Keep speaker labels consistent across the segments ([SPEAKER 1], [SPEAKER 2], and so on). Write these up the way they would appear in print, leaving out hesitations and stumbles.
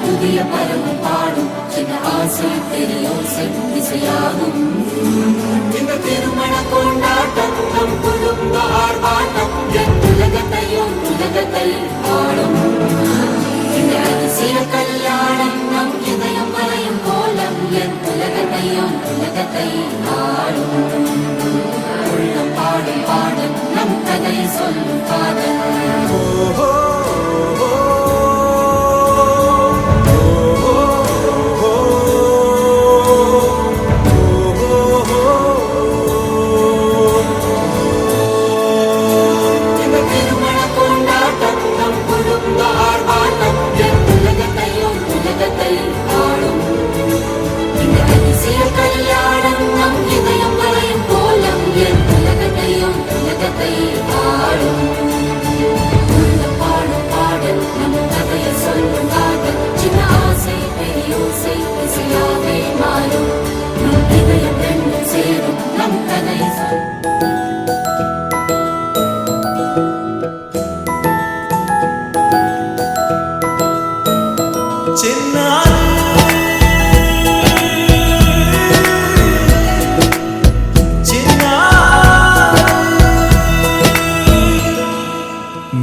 [SPEAKER 1] புதிய பருவம் பாடும் சின்ன ஆசை பெரியோசை திசையாகும். இந்த திருமண கொண்டாட்டம் நம் குடும்ப ஆர்ப்பாட்டம் என் உலகத்தை ஆடும். இந்த அதிசய கல்யாணம் நம் இதயம் வரையும் கோலம் என் உலகத்தை ஆடும். உள்ளம் பாடும் பாடும் நம் கதை சொல்லும் காதல்.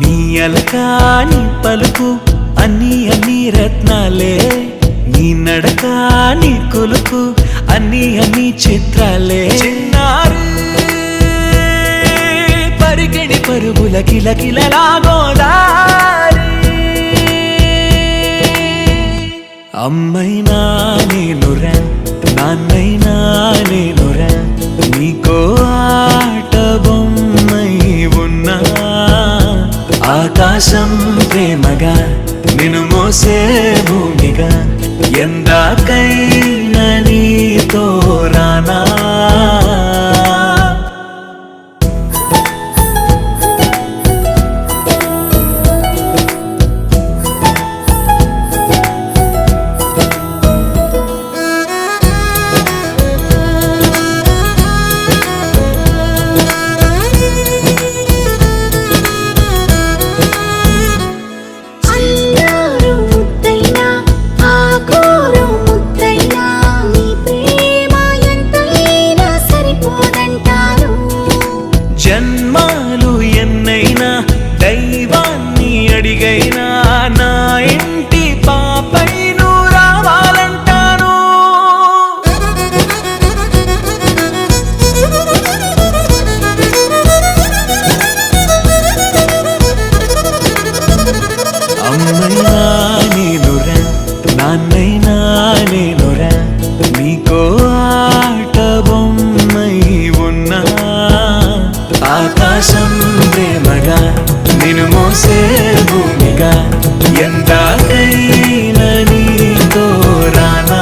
[SPEAKER 2] నీ పలుకు అన్ని రత్నాలే, నీ నడక నీ కొలుకు అన్ని చిత్రాలే. పరిగెడి పరుగుల కిలకిలలాగోదారి అమ్మైనా నేనురా నాన్నైనా నేనురా, నీకో ఆట బొమ్మై ఉన్నా. ఆకాశం ప్రేమగా నిన్ను మోసే భూమిగా ఎందాకైనా నీతో రానా. జన్మాలు ఎన్నైనా దైవాన్ని అడిగైనా నా ఇంటి పాపై నువ్వు రావాలంటాను. అమ్మైనా నేనురా నాన్నైనా నేనురా, నీకో ఆట బొమ్మై ఉన్నా. ఆకాశం ప్రేమగా నిన్ను మోసే భూమిగా ఎందాకైనా నీతో రానా.